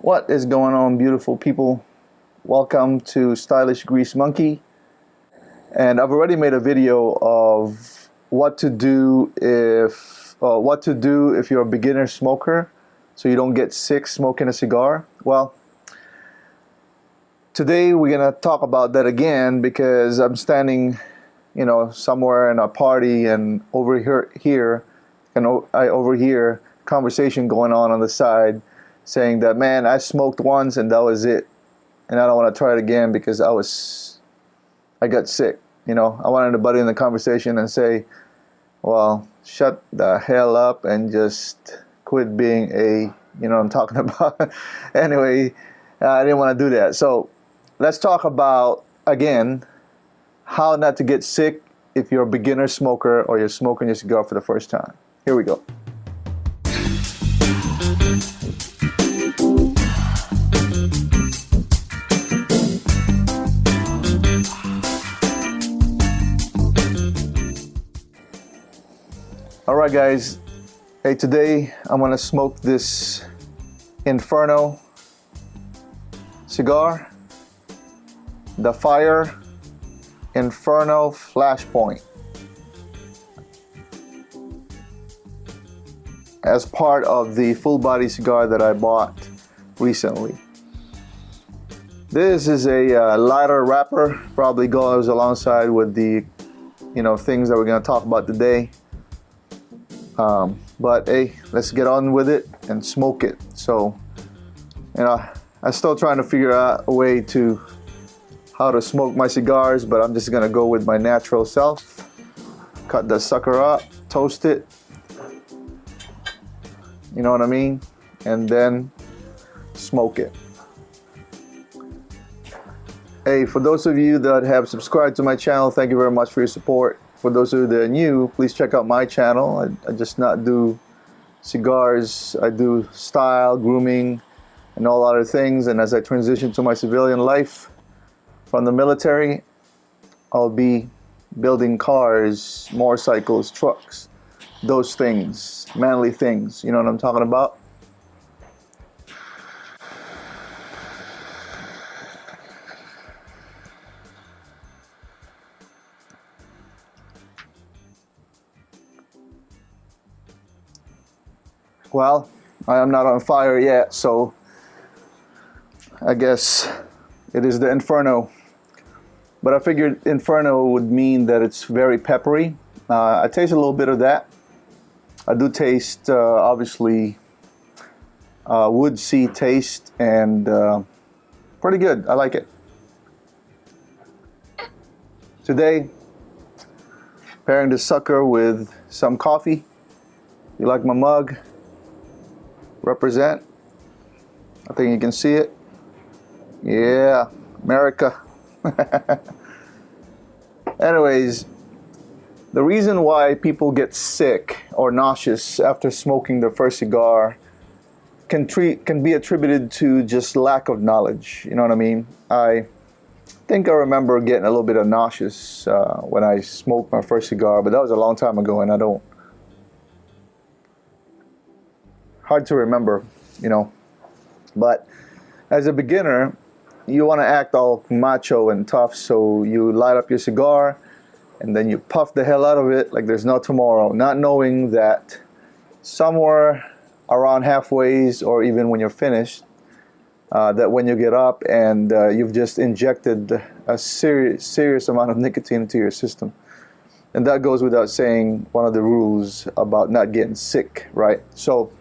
What is going on, beautiful people? Welcome to Stylish Grease Monkey. And I've already made a video of what to do if you're a beginner smoker so you don't get sick smoking a cigar. Well, today we're gonna talk about that again because I'm standing, somewhere in a party and I overhear conversation going on the side saying that, man, I smoked once and that was it, and I don't want to try it again because I got sick. I wanted to butt in the conversation and say, well, shut the hell up and just quit being what I'm talking about. Anyway, I didn't want to do that. So let's talk about, again, how not to get sick if you're a beginner smoker or you're smoking your cigar for the first time. Here we go. Alright guys, hey, today I'm going to smoke this Inferno cigar, the Fire Inferno Flashpoint, as part of the full body cigar that I bought recently. This is a lighter wrapper, probably goes alongside with the things that we're going to talk about today. But hey, let's get on with it and smoke it. So, I'm still trying to figure out a way to how to smoke my cigars, but I'm just gonna go with my natural self. Cut the sucker up, toast it, you know what I mean, and then smoke it. Hey, for those of you that have subscribed to my channel, thank you very much for your support. For those of you that are new, please check out my channel. I just not do cigars. I do style, grooming, and all other things. And as I transition to my civilian life from the military, I'll be building cars, motorcycles, trucks, those things, manly things. You know what I'm talking about? Well, I am not on fire yet, so I guess it is the Inferno. But I figured Inferno would mean that it's very peppery. I taste a little bit of that. I do taste, obviously, woodsy taste, and pretty good. I like it. Today, pairing the sucker with some coffee. You like my mug? Represent. I think you can see it. Yeah, America. Anyways, the reason why people get sick or nauseous after smoking their first cigar can be attributed to just lack of knowledge. You know what I mean? I think I remember getting a little bit of nauseous when I smoked my first cigar, but that was a long time ago, and hard to remember, but as a beginner, you want to act all macho and tough, so you light up your cigar and then you puff the hell out of it like there's no tomorrow, not knowing that somewhere around halfway or even when you're finished, that when you get up and you've just injected a serious amount of nicotine into your system. And that goes without saying, one of the rules about not getting sick, right? So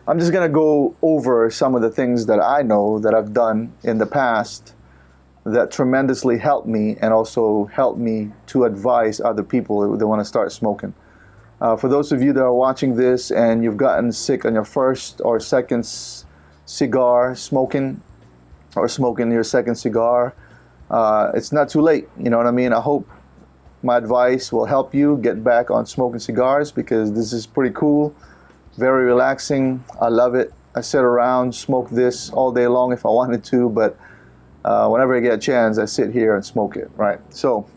I'm just going to go over some of the things that I know that I've done in the past that tremendously helped me, and also helped me to advise other people that want to start smoking. For those of you that are watching this and you've gotten sick on your first or second cigar smoking, or smoking your second cigar, it's not too late. You know what I mean? I hope my advice will help you get back on smoking cigars, because this is pretty cool. Very relaxing. I love it. I sit around, smoke this all day long if I wanted to, but whenever I get a chance, I sit here and smoke it, right? So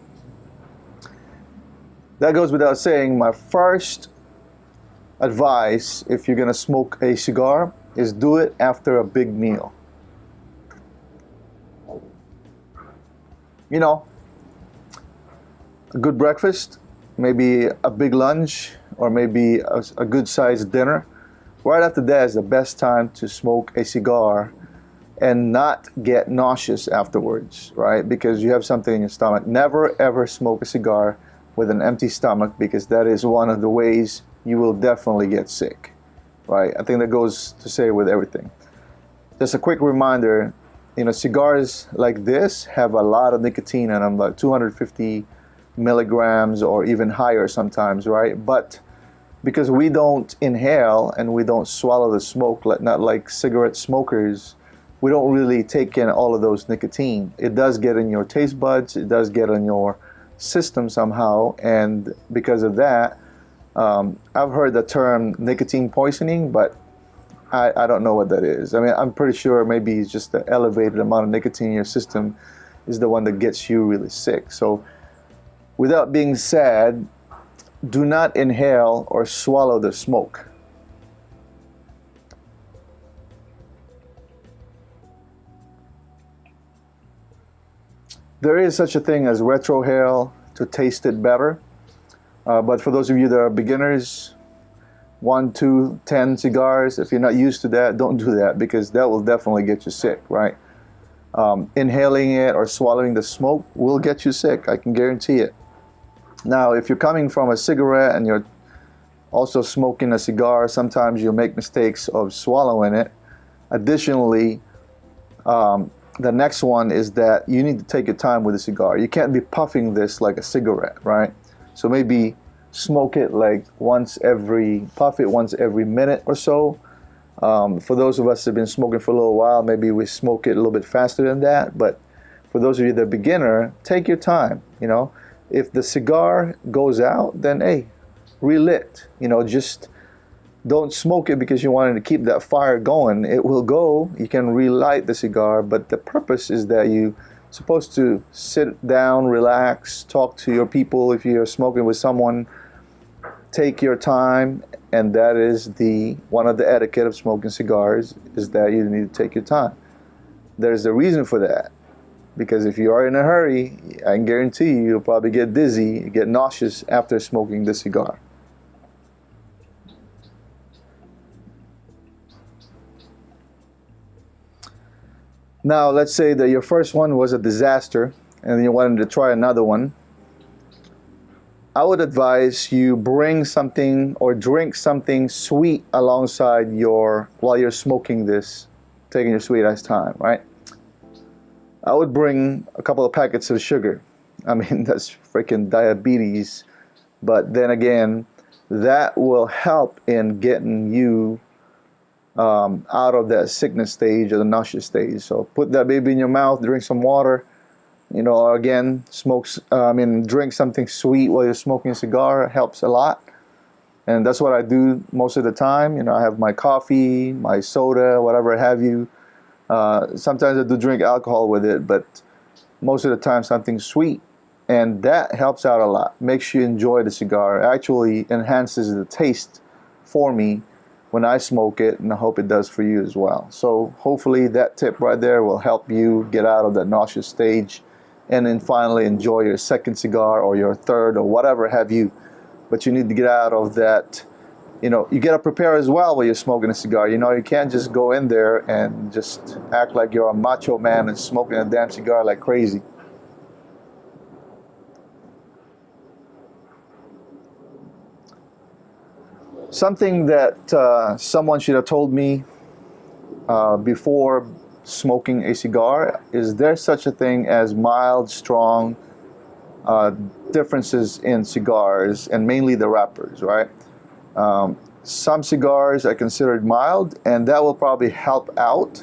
that goes without saying. My first advice, if you're going to smoke a cigar, is do it after a big meal. You know, a good breakfast, maybe a big lunch, or maybe a good sized dinner. Right after that is the best time to smoke a cigar and not get nauseous afterwards, right? Because you have something in your stomach. Never ever smoke a cigar with an empty stomach, because that is one of the ways you will definitely get sick, right? I think that goes to say with everything. Just a quick reminder, cigars like this have a lot of nicotine in them, like 250 milligrams or even higher sometimes, right? But because we don't inhale and we don't swallow the smoke, not like cigarette smokers, we don't really take in all of those nicotine. It does get in your taste buds, it does get in your system somehow, and because of that, I've heard the term nicotine poisoning, but I don't know what that is. I mean, I'm pretty sure maybe it's just the elevated amount of nicotine in your system is the one that gets you really sick. So without being sad, do not inhale or swallow the smoke. There is such a thing as retrohale to taste it better. But for those of you that are beginners, 1, 2, 10 cigars, if you're not used to that, don't do that, because that will definitely get you sick, right? Inhaling it or swallowing the smoke will get you sick, I can guarantee it. Now, if you're coming from a cigarette and you're also smoking a cigar, sometimes you'll make mistakes of swallowing it. Additionally, the next one is that you need to take your time with a cigar. You can't be puffing this like a cigarette, right? So maybe smoke it like puff it once every minute or so. For those of us that have been smoking for a little while, maybe we smoke it a little bit faster than that. But for those of you that are beginner, take your time. If the cigar goes out, then hey, relit. Just don't smoke it because you wanted to keep that fire going. It will go. You can relight the cigar, but the purpose is that you're supposed to sit down, relax, talk to your people. If you're smoking with someone, take your time, and that is one of the etiquette of smoking cigars, is that you need to take your time. There's a reason for that, because if you are in a hurry, I can guarantee you'll probably get dizzy, get nauseous after smoking the cigar. Now, let's say that your first one was a disaster and you wanted to try another one. I would advise you bring something or drink something sweet alongside while you're smoking this, taking your sweet ass time, right? I would bring a couple of packets of sugar. I mean, that's freaking diabetes. But then again, that will help in getting you out of that sickness stage or the nauseous stage. So put that baby in your mouth, drink some water, or again, drink something sweet while you're smoking a cigar. It helps a lot. And that's what I do most of the time. I have my coffee, my soda, whatever have you. Sometimes I do drink alcohol with it, but most of the time something sweet. And that helps out a lot. Makes you enjoy the cigar. It actually enhances the taste for me when I smoke it, and I hope it does for you as well. So hopefully that tip right there will help you get out of that nauseous stage and then finally enjoy your second cigar or your third or whatever have you. But you need to get out of that. You got to prepare as well while you're smoking a cigar. You can't just go in there and just act like you're a macho man and smoking a damn cigar like crazy. Something that someone should have told me before smoking a cigar is there's such a thing as mild, strong differences in cigars, and mainly the wrappers, right? Some cigars are considered mild, and that will probably help out.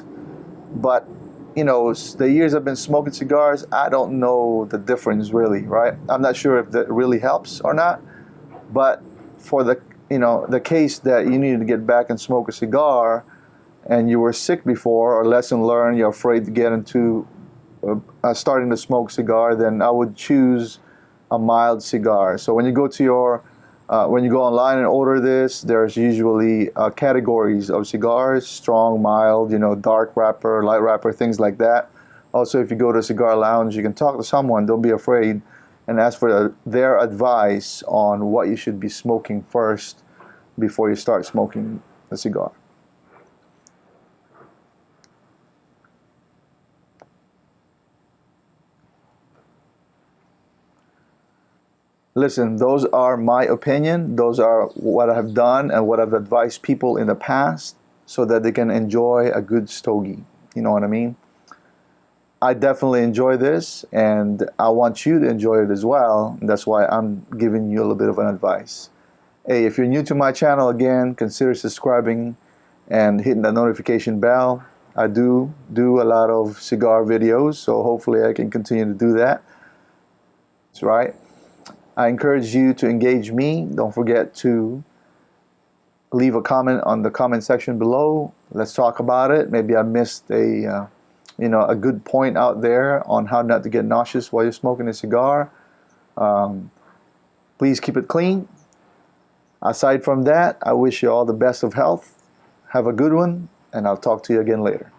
But, the years I've been smoking cigars, I don't know the difference really, right? I'm not sure if that really helps or not. But for the case that you need to get back and smoke a cigar and you were sick before, or lesson learned, you're afraid to get into starting to smoke cigar, then I would choose a mild cigar. So when you go when you go online and order this, there's usually categories of cigars: strong, mild, dark wrapper, light wrapper, things like that. Also, if you go to a cigar lounge, you can talk to someone. Don't be afraid, and ask for their advice on what you should be smoking first before you start smoking a cigar. Listen, those are my opinion. Those are what I have done and what I've advised people in the past so that they can enjoy a good stogie. You know what I mean? I definitely enjoy this, and I want you to enjoy it as well. That's why I'm giving you a little bit of an advice. Hey, if you're new to my channel, again, consider subscribing and hitting the notification bell. I do a lot of cigar videos, so hopefully I can continue to do that. That's right. I encourage you to engage me. Don't forget to leave a comment on the comment section below. Let's talk about it. Maybe I missed a good point out there on how not to get nauseous while you're smoking a cigar. Please keep it clean. Aside from that, I wish you all the best of health. Have a good one, and I'll talk to you again later.